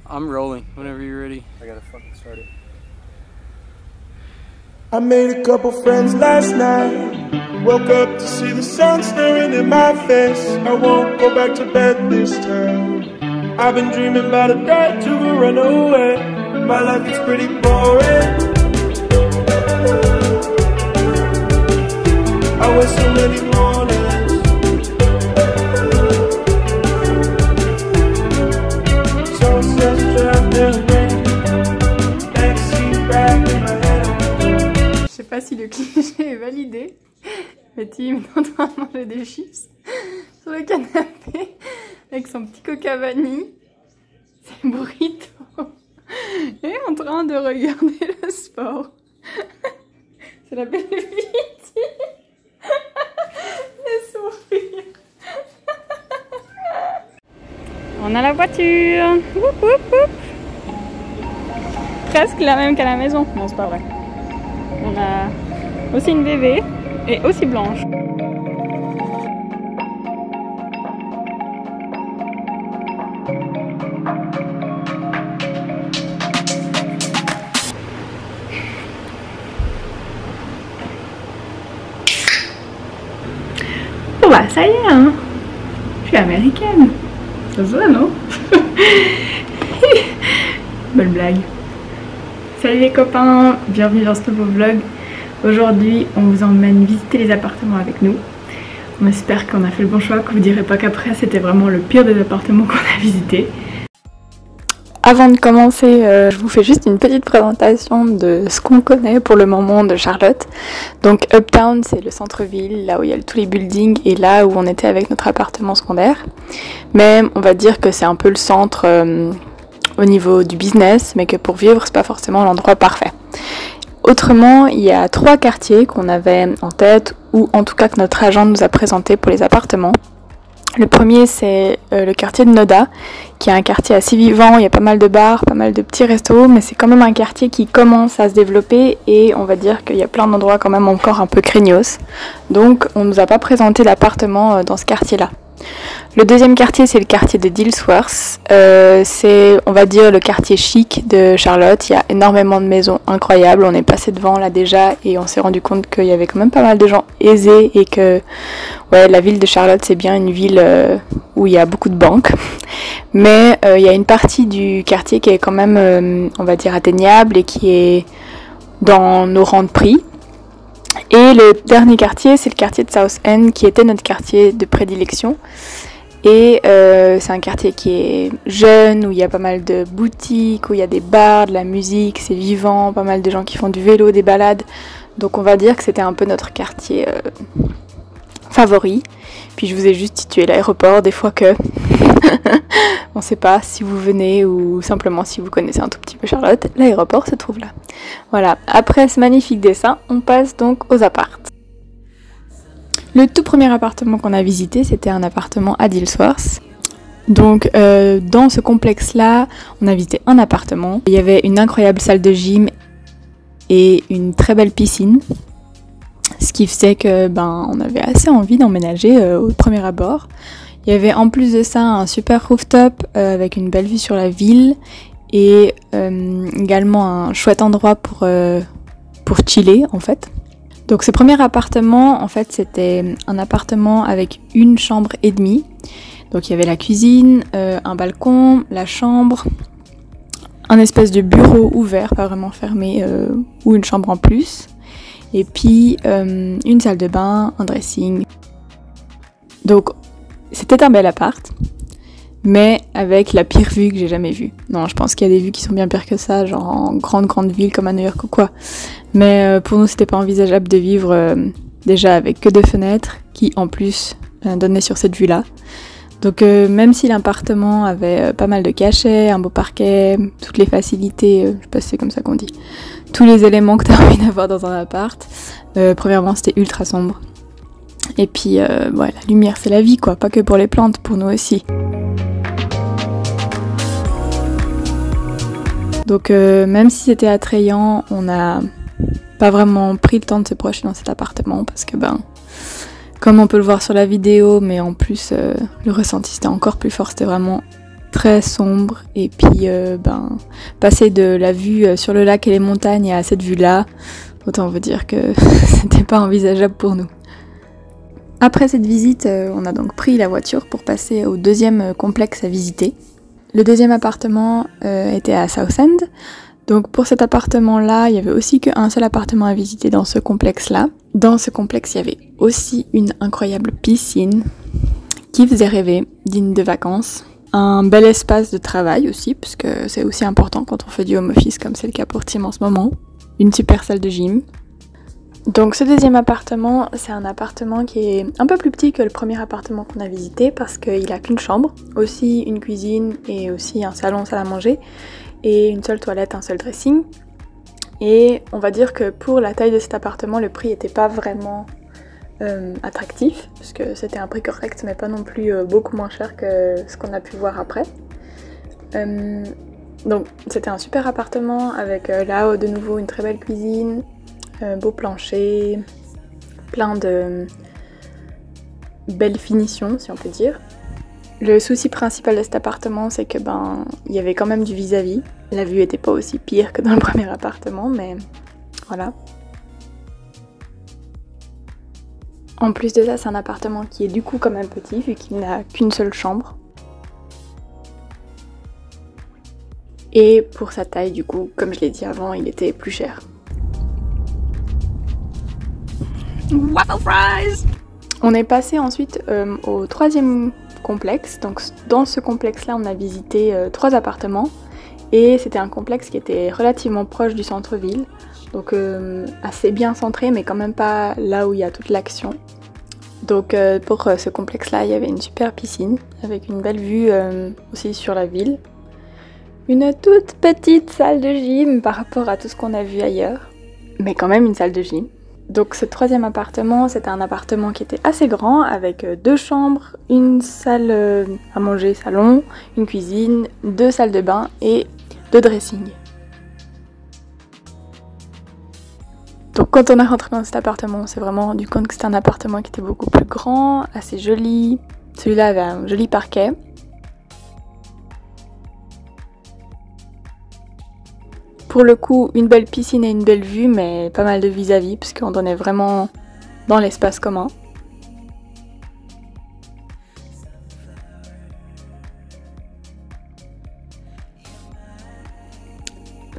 I'm rolling whenever you're ready. I gotta fucking start it. I made a couple friends last night. Woke up to see the sun staring in my face. I won't go back to bed this time. I've been dreaming about a day to go run away. My life is pretty boring. I waste so many mornings. Sunsets drive their way. Backseat back in my head. Je sais pas si le cliché est validé, mais Tim est en train de manger des chips sur le canapé avec son petit coca vanille, ses burritos, et en train de regarder le sport. C'est la belle vie. Les sourires. On a la voiture. Woup, woup, woup. Presque la même qu'à la maison. Non, c'est pas vrai. On a aussi une bébé et aussi blanche. Bon bah ça y est hein, je suis américaine. Ça se voit non? Bonne blague. Salut les copains, bienvenue dans ce nouveau vlog. Aujourd'hui on vous emmène visiter les appartements avec nous. On espère qu'on a fait le bon choix, que vous direz pas qu'après c'était vraiment le pire des appartements qu'on a visités. Avant de commencer, je vous fais juste une petite présentation de ce qu'on connaît pour le moment de Charlotte. Donc Uptown, c'est le centre-ville, là où il y a tous les buildings et là où on était avec notre appartement secondaire. Mais on va dire que c'est un peu le centre au niveau du business, mais que pour vivre, c'est pas forcément l'endroit parfait. Autrement, il y a 3 quartiers qu'on avait en tête, ou en tout cas que notre agent nous a présenté pour les appartements. Le premier, c'est le quartier de Noda, qui est un quartier assez vivant, il y a pas mal de bars, pas mal de petits restos, mais c'est quand même un quartier qui commence à se développer et on va dire qu'il y a plein d'endroits quand même encore un peu craignos. Donc on nous a pas présenté l'appartement dans ce quartier-là. Le deuxième quartier, c'est le quartier de Dilsworth. C'est, on va dire, le quartier chic de Charlotte. Il y a énormément de maisons incroyables. On est passé devant là déjà et on s'est rendu compte qu'il y avait quand même pas mal de gens aisés et que ouais, la ville de Charlotte, c'est bien une ville où il y a beaucoup de banques. Mais il y a une partie du quartier qui est quand même, on va dire, atteignable et qui est dans nos rangs de prix. Et le dernier quartier, c'est le quartier de South End, qui était notre quartier de prédilection. Et c'est un quartier qui est jeune, où il y a pas mal de boutiques, où il y a des bars, de la musique, c'est vivant, pas mal de gens qui font du vélo, des balades. Donc on va dire que c'était un peu notre quartier favori. Puis je vous ai juste situé l'aéroport, des fois que on sait pas si vous venez ou simplement si vous connaissez un tout petit peu Charlotte, l'aéroport se trouve là. Voilà, après ce magnifique dessin, on passe donc aux appartes. Le tout premier appartement qu'on a visité, c'était un appartement à Dilsworth. Donc dans ce complexe-là, on a visité un appartement. Il y avait une incroyable salle de gym et une très belle piscine. Ce qui faisait que on avait assez envie d'emménager au premier abord. Il y avait en plus de ça un super rooftop avec une belle vue sur la ville et également un chouette endroit pour chiller en fait. Donc ce premier appartement en fait c'était un appartement avec une chambre et demie. Donc il y avait la cuisine, un balcon, la chambre, un espèce de bureau ouvert, pas vraiment fermé, ou une chambre en plus. Et puis une salle de bain, un dressing. Donc c'était un bel appart, mais avec la pire vue que j'ai jamais vue. Non, je pense qu'il y a des vues qui sont bien pires que ça, genre en grande ville comme à New York ou quoi. Mais pour nous c'était pas envisageable de vivre déjà avec que 2 fenêtres qui en plus donnaient sur cette vue-là. Donc même si l'appartement avait pas mal de cachets, un beau parquet, toutes les facilités, je sais pas si c'est comme ça qu'on dit, tous les éléments que t'as envie d'avoir dans un appart, premièrement c'était ultra sombre. Et puis ouais, la lumière c'est la vie quoi, pas que pour les plantes, pour nous aussi. Donc même si c'était attrayant, on n'a pas vraiment pris le temps de se projeter dans cet appartement parce que comme on peut le voir sur la vidéo, mais en plus le ressenti c'était encore plus fort, c'était vraiment très sombre et puis passer de la vue sur le lac et les montagnes à cette vue-là, autant vous dire que c'était pas envisageable pour nous. Après cette visite, on a donc pris la voiture pour passer au deuxième complexe à visiter. Le deuxième appartement était à Southend. Donc pour cet appartement-là, il y avait aussi qu'un seul appartement à visiter dans ce complexe-là. Dans ce complexe, il y avait aussi une incroyable piscine qui faisait rêver, digne de vacances. Un bel espace de travail aussi, parce que c'est aussi important quand on fait du home office comme c'est le cas pour Tim en ce moment. Une super salle de gym. Donc ce deuxième appartement, c'est un appartement qui est un peu plus petit que le premier appartement qu'on a visité parce qu'il a qu'une chambre, aussi une cuisine et aussi un salon, salle à manger et une seule toilette, un seul dressing. Et on va dire que pour la taille de cet appartement, le prix était pas vraiment attractif parce que c'était un prix correct mais pas non plus beaucoup moins cher que ce qu'on a pu voir après. Donc c'était un super appartement avec là-haut de nouveau une très belle cuisine, beau plancher, plein de belles finitions si on peut dire. Le souci principal de cet appartement c'est que il y avait quand même du vis-à-vis. La vue était pas aussi pire que dans le premier appartement mais voilà. En plus de ça c'est un appartement qui est du coup quand même petit vu qu'il n'a qu'une seule chambre. Et pour sa taille du coup, comme je l'ai dit avant, il était plus cher. Waffle fries! On est passé ensuite au troisième complexe. Donc dans ce complexe-là, on a visité 3 appartements. Et c'était un complexe qui était relativement proche du centre-ville. Donc assez bien centré, mais quand même pas là où il y a toute l'action. Donc pour ce complexe-là, il y avait une super piscine avec une belle vue aussi sur la ville. Une toute petite salle de gym par rapport à tout ce qu'on a vu ailleurs, mais quand même une salle de gym. Donc ce troisième appartement, c'était un appartement qui était assez grand avec 2 chambres, une salle à manger salon, une cuisine, 2 salles de bain et 2 dressings. Donc quand on est rentré dans cet appartement, on s'est vraiment rendu compte que c'était un appartement qui était beaucoup plus grand, assez joli. Celui-là avait un joli parquet. Pour le coup, une belle piscine et une belle vue, mais pas mal de vis-à-vis, puisqu'on en est vraiment dans l'espace commun.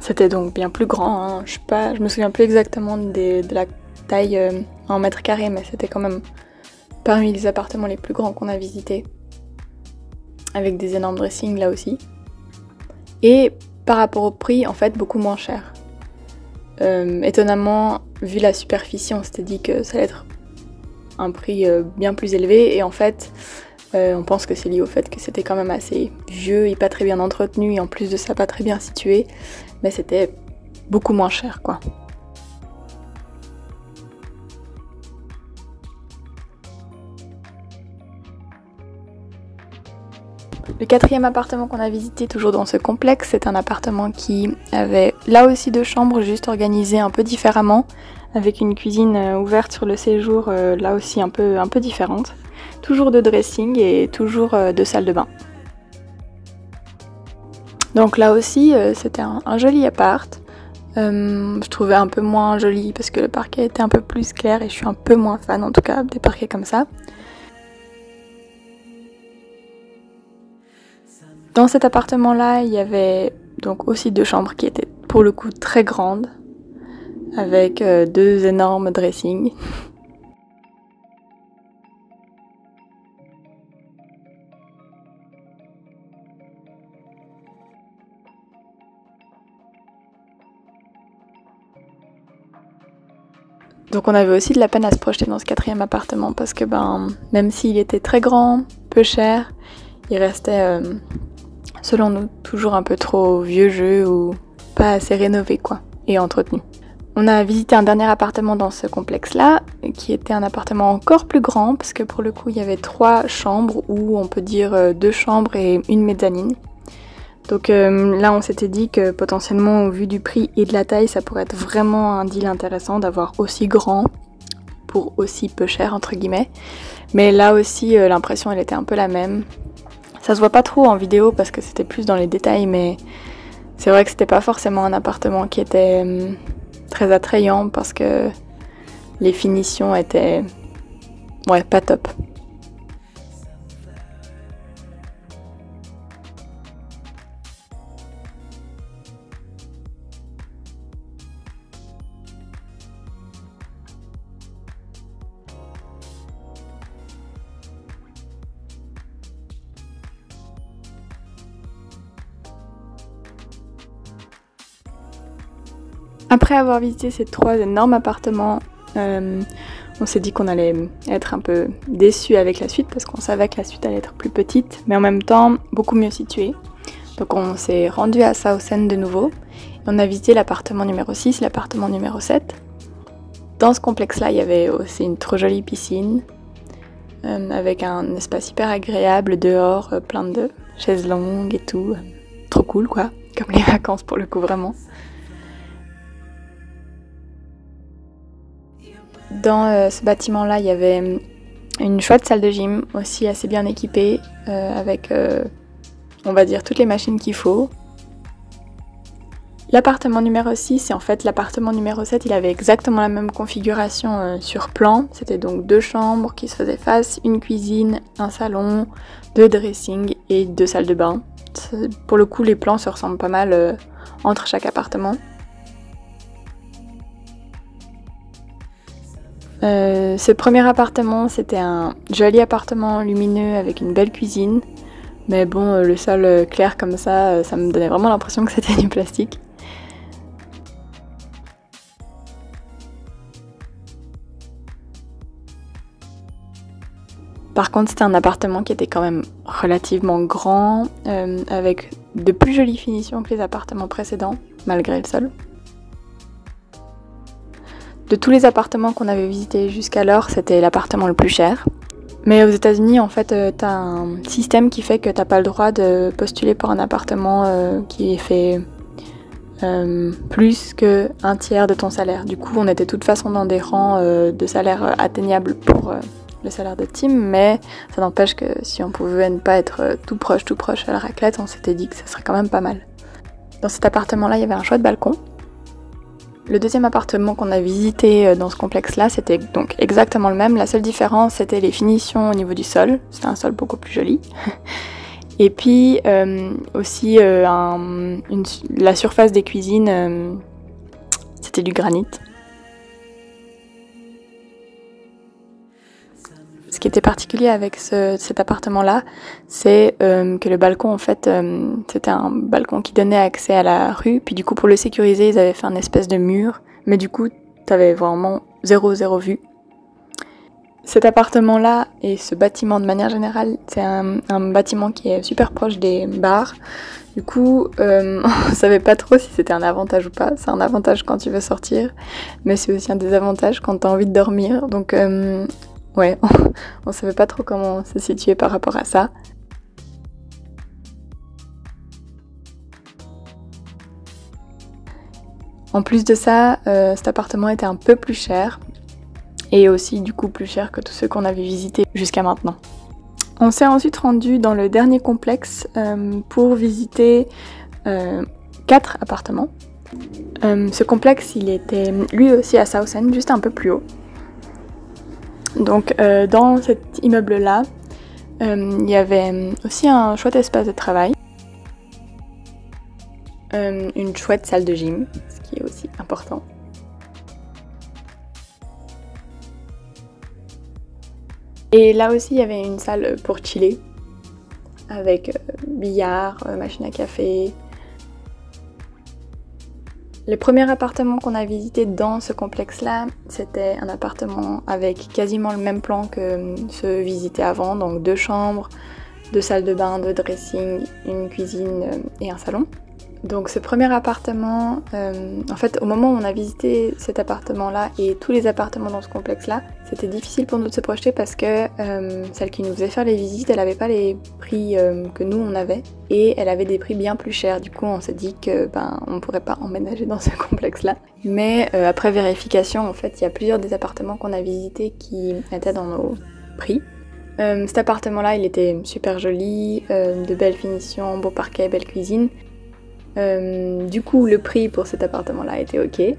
C'était donc bien plus grand, hein. Je me souviens plus exactement de la taille en mètres carrés, mais c'était quand même parmi les appartements les plus grands qu'on a visités. Avec des énormes dressings là aussi. Et par rapport au prix, en fait, beaucoup moins cher. Étonnamment, vu la superficie, on s'était dit que ça allait être un prix bien plus élevé. Et en fait, on pense que c'est lié au fait que c'était quand même assez vieux et pas très bien entretenu. Et en plus de ça, pas très bien situé. Mais c'était beaucoup moins cher, quoi. Le quatrième appartement qu'on a visité toujours dans ce complexe, c'est un appartement qui avait là aussi 2 chambres, juste organisées un peu différemment, avec une cuisine ouverte sur le séjour, là aussi un peu différente. Toujours 2 dressings et toujours 2 salles de bain. Donc là aussi, c'était un joli appart. Je trouvais un peu moins joli parce que le parquet était un peu plus clair et je suis un peu moins fan en tout cas des parquets comme ça. Dans cet appartement-là, il y avait donc aussi 2 chambres qui étaient pour le coup très grandes, avec 2 énormes dressings. Donc on avait aussi de la peine à se projeter dans ce 4e appartement parce que même s'il était très grand, peu cher, il restait selon nous toujours un peu trop vieux jeu ou pas assez rénové quoi et entretenu. On a visité un dernier appartement dans ce complexe-là qui était un appartement encore plus grand parce que pour le coup il y avait 3 chambres ou on peut dire 2 chambres et une mezzanine. Donc là on s'était dit que potentiellement au vu du prix et de la taille ça pourrait être vraiment un deal intéressant d'avoir aussi grand pour aussi peu cher entre guillemets. Mais là aussi l'impression elle était un peu la même. Ça se voit pas trop en vidéo parce que c'était plus dans les détails, mais c'est vrai que c'était pas forcément un appartement qui était très attrayant parce que les finitions étaient pas top. Après avoir visité ces 3 énormes appartements, on s'est dit qu'on allait être un peu déçus avec la suite parce qu'on savait que la suite allait être plus petite, mais en même temps beaucoup mieux située. Donc on s'est rendu à Southend de nouveau et on a visité l'appartement numéro 6, l'appartement numéro 7. Dans ce complexe-là, il y avait aussi une trop jolie piscine avec un espace hyper agréable dehors, plein de chaises longues et tout. Trop cool quoi, comme les vacances pour le coup vraiment. Dans ce bâtiment-là, il y avait une chouette salle de gym, aussi assez bien équipée, avec, on va dire, toutes les machines qu'il faut. L'appartement numéro 6 et en fait l'appartement numéro 7, il avait exactement la même configuration sur plan. C'était donc 2 chambres qui se faisaient face, une cuisine, un salon, 2 dressings et 2 salles de bain. Pour le coup, les plans se ressemblent pas mal entre chaque appartement. Ce premier appartement, c'était un joli appartement lumineux avec une belle cuisine. Mais bon, le sol clair comme ça, ça me donnait vraiment l'impression que c'était du plastique. Par contre, c'était un appartement qui était quand même relativement grand, avec de plus jolies finitions que les appartements précédents, malgré le sol. De tous les appartements qu'on avait visités jusqu'alors, c'était l'appartement le plus cher. Mais aux États-Unis, en fait, t'as un système qui fait que t'as pas le droit de postuler pour un appartement qui est fait plus que 1/3 de ton salaire. Du coup, on était de toute façon dans des rangs de salaire atteignables pour le salaire de Tim, mais ça n'empêche que si on pouvait ne pas être tout proche à la raclette, on s'était dit que ça serait quand même pas mal. Dans cet appartement-là, il y avait un chouette balcon. Le deuxième appartement qu'on a visité dans ce complexe-là, c'était donc exactement le même. La seule différence, c'était les finitions au niveau du sol. C'était un sol beaucoup plus joli. Et puis aussi la surface des cuisines, c'était du granit. Ce qui était particulier avec cet appartement-là, c'est que le balcon, en fait, c'était un balcon qui donnait accès à la rue. Puis du coup, pour le sécuriser, ils avaient fait un espèce de mur. Mais du coup, t'avais vraiment zéro vue. Cet appartement-là et ce bâtiment de manière générale, c'est un bâtiment qui est super proche des bars. Du coup, on savait pas trop si c'était un avantage ou pas. C'est un avantage quand tu veux sortir, mais c'est aussi un désavantage quand t'as envie de dormir. Donc ouais, on savait pas trop comment se situer par rapport à ça. En plus de ça, cet appartement était un peu plus cher. Et aussi du coup plus cher que tous ceux qu'on avait visités jusqu'à maintenant. On s'est ensuite rendu dans le dernier complexe pour visiter 4 appartements. Ce complexe, il était lui aussi à Southend, juste un peu plus haut. Donc dans cet immeuble-là, il y avait aussi un chouette espace de travail, une chouette salle de gym, ce qui est aussi important. Et là aussi, il y avait une salle pour chiller, avec billard, machine à café. Le premier appartement qu'on a visité dans ce complexe-là, c'était un appartement avec quasiment le même plan que ceux visités avant, donc 2 chambres, 2 salles de bain, 2 dressings, une cuisine et un salon. Donc ce premier appartement, en fait au moment où on a visité cet appartement-là et tous les appartements dans ce complexe-là, c'était difficile pour nous de se projeter parce que celle qui nous faisait faire les visites, elle avait pas les prix que nous on avait et elle avait des prix bien plus chers. Du coup on s'est dit que on pourrait pas emménager dans ce complexe-là. Mais après vérification, en fait il y a plusieurs des appartements qu'on a visités qui étaient dans nos prix. Cet appartement-là, il était super joli, de belles finitions, beau parquet, belle cuisine. Du coup, le prix pour cet appartement-là était ok.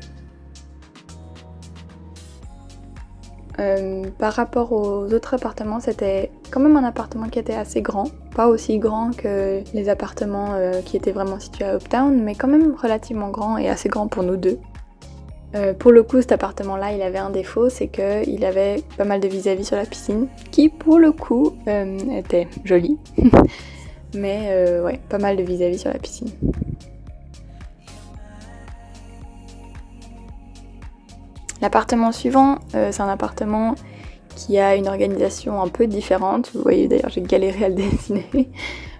Par rapport aux autres appartements, c'était quand même un appartement qui était assez grand. Pas aussi grand que les appartements qui étaient vraiment situés à Uptown, mais quand même relativement grand et assez grand pour nous deux. Pour le coup, cet appartement-là, il avait un défaut, c'est qu'il avait pas mal de vis-à-vis sur la piscine, qui pour le coup était joli, mais ouais, pas mal de vis-à-vis sur la piscine. L'appartement suivant, c'est un appartement qui a une organisation un peu différente. Vous voyez d'ailleurs, j'ai galéré à le dessiner.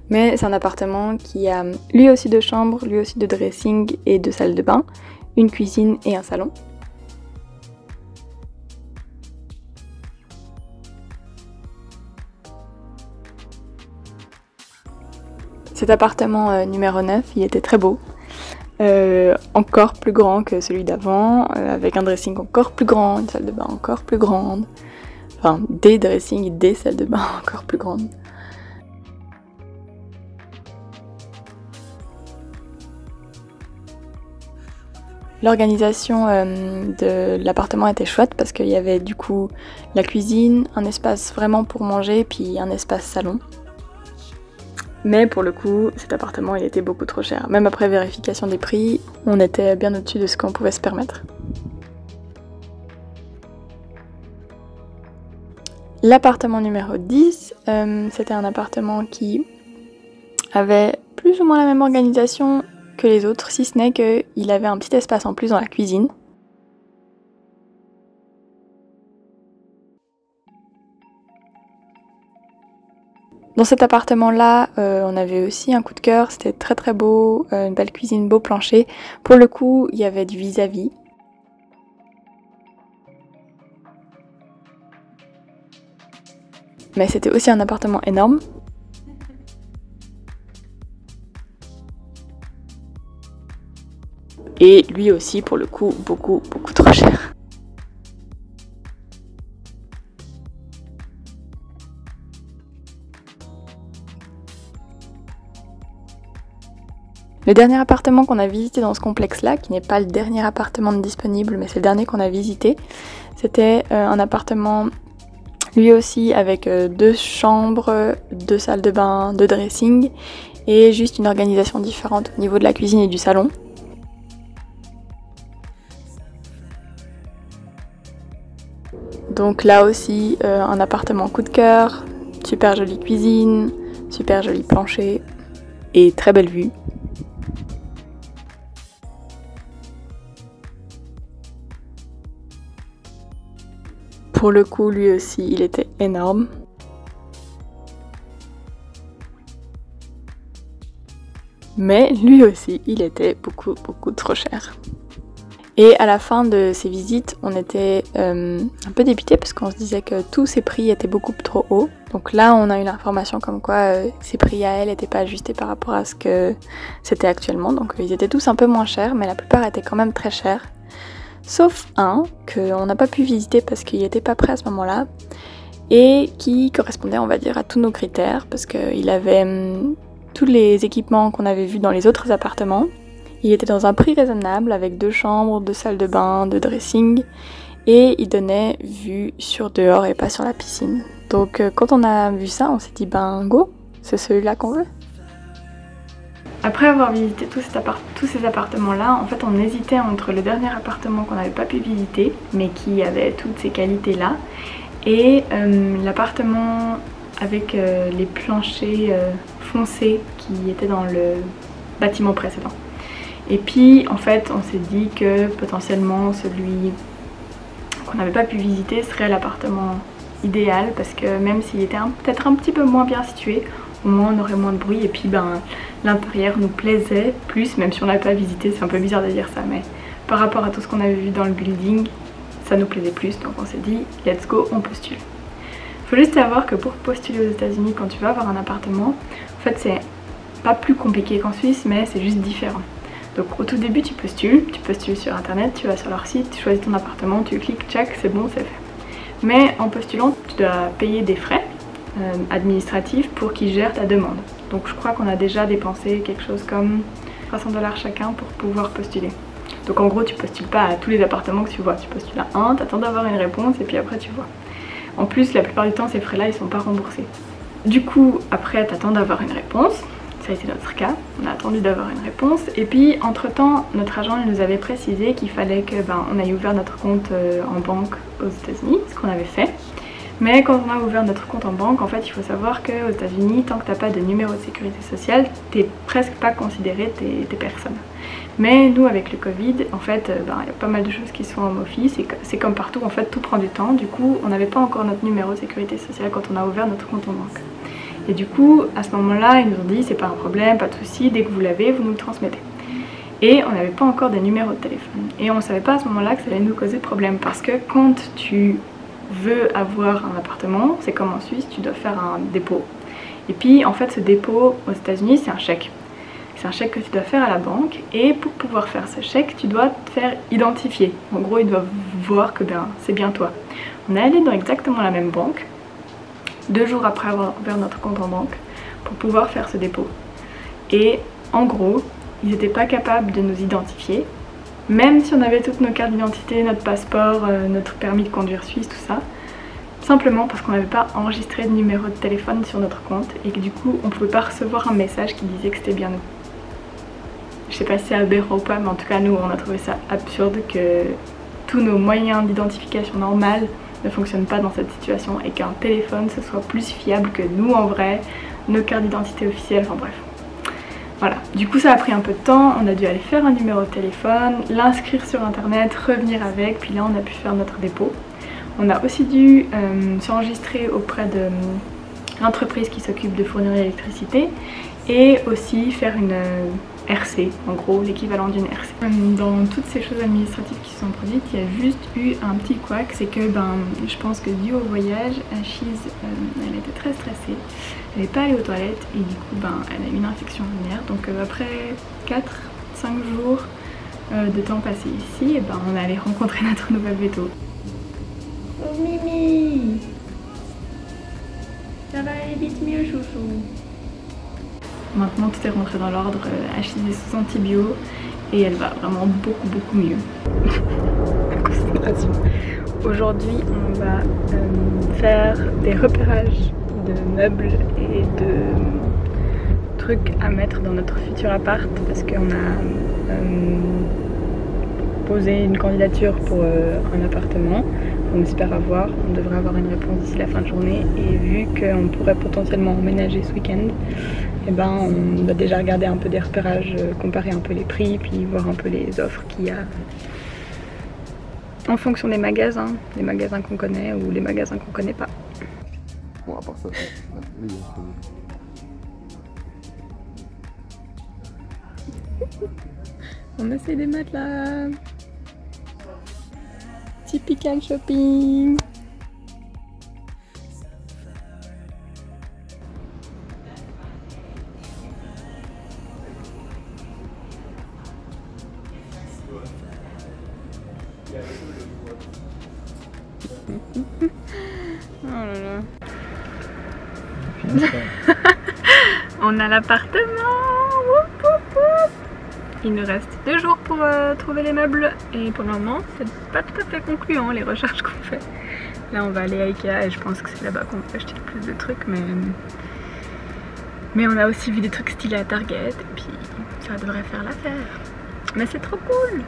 Mais c'est un appartement qui a lui aussi deux chambres, lui aussi deux dressings et deux salles de bain, une cuisine et un salon. Cet appartement numéro 9, il était très beau. Encore plus grand que celui d'avant, avec un dressing encore plus grand, une salle de bain encore plus grande. Enfin, des dressings et des salles de bain encore plus grandes. L'organisation de l'appartement était chouette parce qu'il y avait du coup la cuisine, un espace vraiment pour manger, puis un espace salon. Mais pour le coup, cet appartement il était beaucoup trop cher. Même après vérification des prix, on était bien au-dessus de ce qu'on pouvait se permettre. L'appartement numéro 10, c'était un appartement qui avait plus ou moins la même organisation que les autres, si ce n'est qu'il avait un petit espace en plus dans la cuisine. Dans cet appartement-là, on avait aussi un coup de cœur, c'était très très beau, une belle cuisine, beau plancher. Pour le coup, il y avait du vis-à-vis. Mais c'était aussi un appartement énorme. Et lui aussi, pour le coup, beaucoup trop cher. Le dernier appartement qu'on a visité dans ce complexe-là, qui n'est pas le dernier appartement disponible, mais c'est le dernier qu'on a visité, c'était un appartement, lui aussi, avec deux chambres, deux salles de bain, deux dressings, et juste une organisation différente au niveau de la cuisine et du salon. Donc là aussi, un appartement coup de cœur, super jolie cuisine, super joli plancher et très belle vue. Pour le coup, lui aussi, il était énorme. Mais lui aussi, il était beaucoup trop cher. Et à la fin de ces visites, on était un peu dépités parce qu'on se disait que tous ces prix étaient beaucoup trop hauts. Donc là, on a eu l'information comme quoi ces prix à elle n'étaient pas ajustés par rapport à ce que c'était actuellement. Donc ils étaient tous un peu moins chers, mais la plupart étaient quand même très chers. Sauf un qu'on n'a pas pu visiter parce qu'il n'était pas prêt à ce moment-là et qui correspondait, on va dire, à tous nos critères parce qu'il avait tous les équipements qu'on avait vus dans les autres appartements. Il était dans un prix raisonnable avec 2 chambres, 2 salles de bain, 2 dressings et il donnait vue sur dehors et pas sur la piscine. Donc quand on a vu ça, on s'est dit ben go, c'est celui-là qu'on veut. Après avoir visité tous ces appartements-là, en fait on hésitait entre le dernier appartement qu'on n'avait pas pu visiter, mais qui avait toutes ces qualités-là, et l'appartement avec les planchers foncés qui étaient dans le bâtiment précédent. Et puis en fait on s'est dit que potentiellement celui qu'on n'avait pas pu visiter serait l'appartement idéal, parce que même s'il était peut-être un petit peu moins bien situé, au moins on aurait moins de bruit, et puis ben l'intérieur nous plaisait plus, même si on n'avait pas visité. C'est un peu bizarre de dire ça, mais par rapport à tout ce qu'on avait vu dans le building, ça nous plaisait plus, donc on s'est dit let's go, on postule. Faut juste savoir que pour postuler aux États-Unis, quand tu vas avoir un appartement, en fait c'est pas plus compliqué qu'en Suisse, mais c'est juste différent. Donc au tout début tu postules sur internet, tu vas sur leur site, tu choisis ton appartement, tu cliques, check, c'est bon, c'est fait. Mais en postulant, tu dois payer des frais administratif pour qu'ils gèrent ta demande. Donc je crois qu'on a déjà dépensé quelque chose comme 300 $ chacun pour pouvoir postuler. Donc en gros tu postules pas à tous les appartements que tu vois, tu postules à un, t'attends d'avoir une réponse et puis après tu vois. En plus la plupart du temps ces frais là ils sont pas remboursés. Du coup après t'attends d'avoir une réponse, ça a été notre cas, on a attendu d'avoir une réponse et puis entre temps notre agent il nous avait précisé qu'il fallait que on aille ouvrir notre compte en banque aux États-Unis, ce qu'on avait fait. Mais quand on a ouvert notre compte en banque, en fait il faut savoir qu'aux États-Unis, tant que t'as pas de numéro de sécurité sociale, t'es presque pas considéré tes personnes. Mais nous avec le Covid, en fait, il y a pas mal de choses qui se font en office et c'est comme partout, en fait tout prend du temps. Du coup, on n'avait pas encore notre numéro de sécurité sociale quand on a ouvert notre compte en banque. Et du coup, à ce moment-là, ils nous ont dit c'est pas un problème, pas de souci, dès que vous l'avez, vous nous le transmettez. Et on n'avait pas encore des numéros de téléphone. Et on savait pas à ce moment-là que ça allait nous causer problème parce que quand tu veux avoir un appartement, c'est comme en Suisse, tu dois faire un dépôt. Et puis en fait ce dépôt aux États-Unis c'est un chèque. C'est un chèque que tu dois faire à la banque et pour pouvoir faire ce chèque, tu dois te faire identifier. En gros, ils doivent voir que c'est bien toi. On est allé dans exactement la même banque, 2 jours après avoir ouvert notre compte en banque, pour pouvoir faire ce dépôt. Et en gros, ils n'étaient pas capables de nous identifier. Même si on avait toutes nos cartes d'identité, notre passeport, notre permis de conduire suisse, tout ça, simplement parce qu'on n'avait pas enregistré de numéro de téléphone sur notre compte et que du coup on ne pouvait pas recevoir un message qui disait que c'était bien nous. Je sais pas si c'est aberrant ou pas, mais en tout cas nous on a trouvé ça absurde que tous nos moyens d'identification normales ne fonctionnent pas dans cette situation et qu'un téléphone ce soit plus fiable que nous en vrai, nos cartes d'identité officielles, enfin bref. Voilà, du coup ça a pris un peu de temps, on a dû aller faire un numéro de téléphone, l'inscrire sur internet, revenir avec, puis là on a pu faire notre dépôt. On a aussi dû s'enregistrer auprès de l'entreprise qui s'occupe de fournir l'électricité et aussi faire une RC, en gros l'équivalent d'une RC. Dans toutes ces choses administratives qui se sont produites, il y a juste eu un petit couac, c'est que je pense que dû au voyage, Achise elle était très stressée, elle n'est pas allée aux toilettes et du coup elle a eu une infection urinaire. Donc après 4-5 jours de temps passé ici, et on est allé rencontrer notre nouvelle véto. Oh Mimi, ça va aller vite mieux chouchou. Maintenant tout est rentré dans l'ordre, Achise est sous antibio et elle va vraiment beaucoup mieux. Concentration. Aujourd'hui on va faire des repérages de meubles et de trucs à mettre dans notre futur appart parce qu'on a posé une candidature pour un appartement. On espère on devrait avoir une réponse d'ici la fin de journée et vu qu'on pourrait potentiellement emménager ce week-end, on va déjà regarder un peu des repérages, comparer un peu les prix, puis voir un peu les offres qu'il y a en fonction des magasins qu'on connaît ou les magasins qu'on connaît pas. Bon, à part ça, on essaie de mettre là. Typical shopping. Oh là là. On a l'appartement. Il nous reste 2 jours pour trouver les meubles et pour le moment c'est pas tout à fait concluant les recherches qu'on fait. Là on va aller à Ikea et je pense que c'est là-bas qu'on peut acheter le plus de trucs, mais on a aussi vu des trucs stylés à Target et puis ça devrait faire l'affaire. Mais c'est trop cool!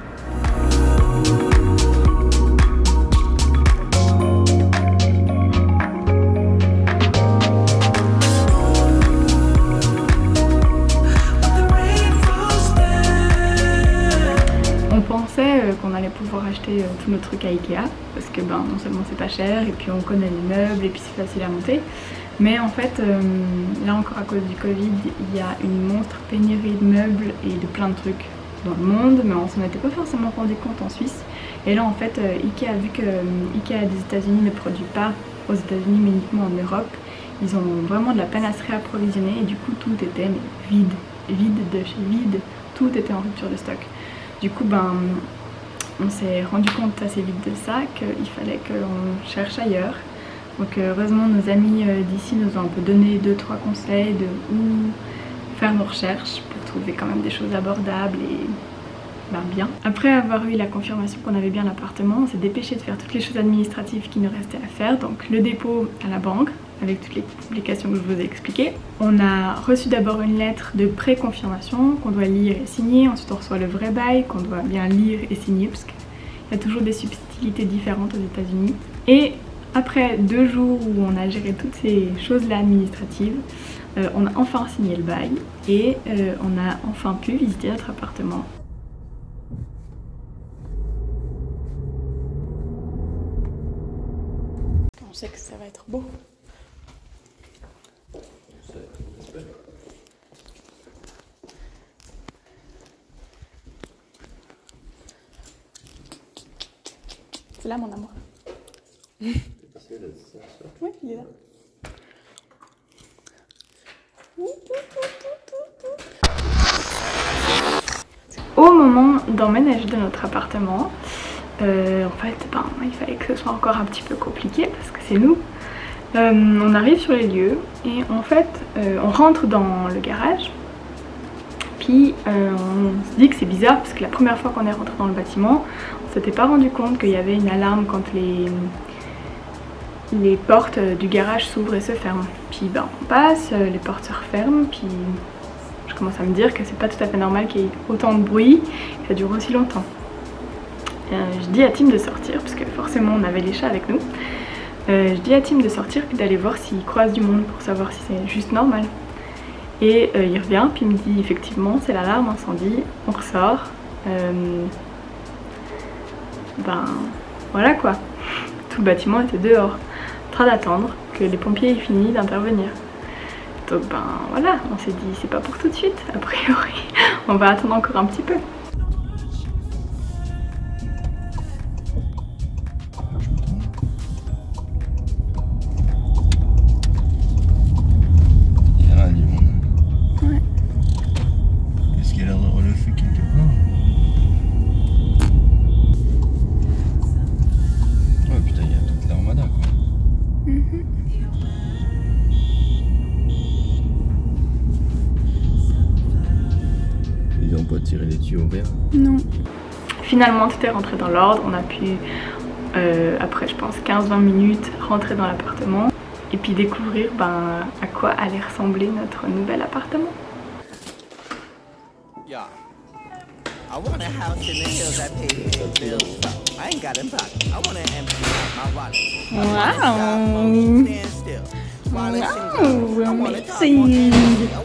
Qu'on allait pouvoir acheter tous nos trucs à Ikea parce que non seulement c'est pas cher et puis on connaît les meubles et puis c'est facile à monter, mais en fait là encore à cause du Covid il y a une monstre pénurie de meubles et de plein de trucs dans le monde, mais on s'en était pas forcément rendu compte en Suisse. Et là en fait Ikea, vu que Ikea des États-Unis ne produit pas aux États-Unis mais uniquement en Europe, ils ont vraiment de la peine à se réapprovisionner et du coup tout était vide de chez vide, tout était en rupture de stock. Du coup on s'est rendu compte assez vite de ça qu'il fallait qu'on cherche ailleurs. Donc heureusement nos amis d'ici nous ont un peu donné 2-3 conseils de où faire nos recherches pour trouver quand même des choses abordables et bien. Après avoir eu la confirmation qu'on avait bien l'appartement, on s'est dépêché de faire toutes les choses administratives qui nous restaient à faire. Donc le dépôt à la banque avec toutes les explications que je vous ai expliquées. On a reçu d'abord une lettre de pré-confirmation qu'on doit lire et signer. Ensuite on reçoit le vrai bail qu'on doit bien lire et signer parce qu'il y a toujours des subtilités différentes aux États-Unis. Et après 2 jours où on a géré toutes ces choses-là administratives, on a enfin signé le bail et on a enfin pu visiter notre appartement. On sait que ça va être beau. C'est là mon amour. Oui, il est là. Au moment d'emménager de notre appartement, en fait, il fallait que ce soit encore un petit peu compliqué parce que c'est nous. On arrive sur les lieux et en fait, on rentre dans le garage. Puis on se dit que c'est bizarre parce que la première fois qu'on est rentré dans le bâtiment, on s'était pas rendu compte qu'il y avait une alarme quand les portes du garage s'ouvrent et se ferment. Puis on passe, les portes se referment, puis je commence à me dire que c'est pas tout à fait normal qu'il y ait autant de bruit et que ça dure aussi longtemps. Je dis à Tim de sortir parce que forcément on avait les chats avec nous. Je dis à Tim de sortir puis d'aller voir s'il croise du monde pour savoir si c'est juste normal. Et il revient puis il me dit effectivement c'est l'alarme incendie, on ressort. Voilà quoi, tout le bâtiment était dehors, en train d'attendre que les pompiers aient fini d'intervenir. Donc voilà, on s'est dit c'est pas pour tout de suite, a priori on va attendre encore un petit peu. Tirer les tuyaux verts. Non. Finalement tout est rentré dans l'ordre, on a pu après je pense 15-20 minutes rentrer dans l'appartement et puis découvrir à quoi allait ressembler notre nouvel appartement. Yeah. I want a house in the hills I pay big bills. I ain't got a pocket. I want to empty my wallet. Wow. Amazing. I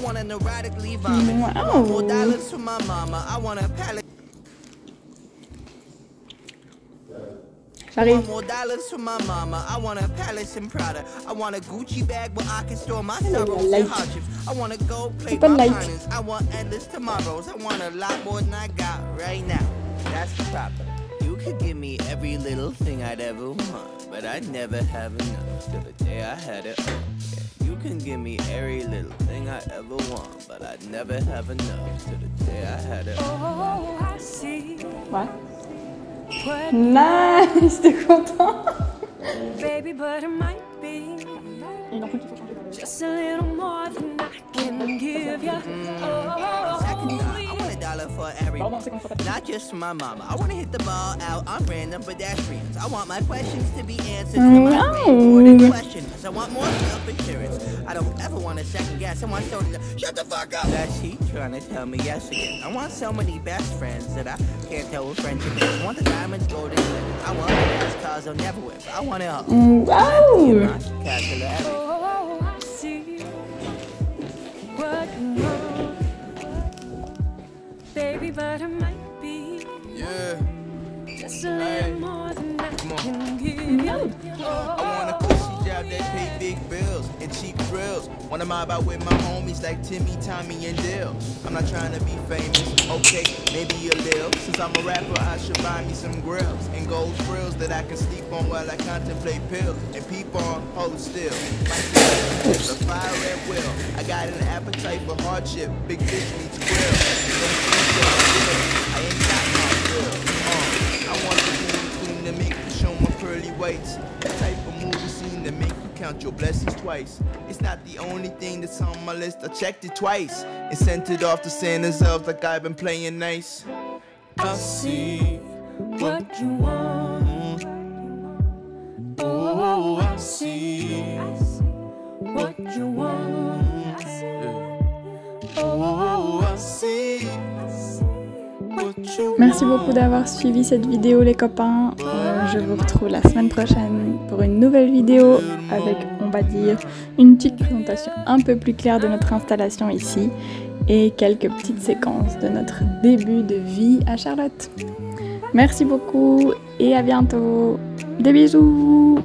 want an erratically vomit. $4 for my mama. I want a pallet. J'arrive. $4 for my mama. I want a palace and Prada. I want a Gucci bag where I can store my sorrows and hardships. I want to go play my finance. I want endless tomorrows. I want a lot more than I got right now. That's the problem. You could give me every little thing I'd ever want, but I'd never have enough till the day I had it all. Yeah, you can give me every little thing I ever want, but I'd never have enough till the day I had it all. Oh, I see. Ouais. Nice, t'es content? Baby, but it might be Il en faut qu'il faut changer. just a little more than I can give you. Oh, $1 for everyone, not just my mama. I want to hit the ball out on random pedestrians. I want my questions to be answered to my important questions. I want more self-assurance. I don't ever want to second guess. I want someone to shut the fuck up. That's he trying to tell me yes again. I want so many best friends that I can't tell what friendship is. I want the diamonds, golden glitters. I want the fast cars I'll never whip. I want it all. Wow. oh, I see what you want. Baby, but it might be just a little more than I can give you. I want a cushy job that pay big bills and cheap thrills. Wanna mob out with my homies like Timmy, Tommy, and Dill. I'm not trying to be famous, okay, maybe a little. Since I'm a rapper, I should buy me some grills and gold frills that I can sleep on while I contemplate pills and peep on, hold still. My is a fire red will. I got an appetite for hardship, big fish meets grill. I ain't got my bill. I want the queen to make me show my pearly whites. The type of movie scene that make count your blessings twice. It's not the only thing that's on my list. I checked it twice and sent it off to Santa's elves like I've been playing nice. I see what you want. Oh, I see what you want. Oh, I see what you want. Merci beaucoup d'avoir suivi cette vidéo les copains. Je vous retrouve la semaine prochaine pour une nouvelle vidéo avec, on va dire, une petite présentation un peu plus claire de notre installation ici et quelques petites séquences de notre début de vie à Charlotte. Merci beaucoup et à bientôt. Des bisous.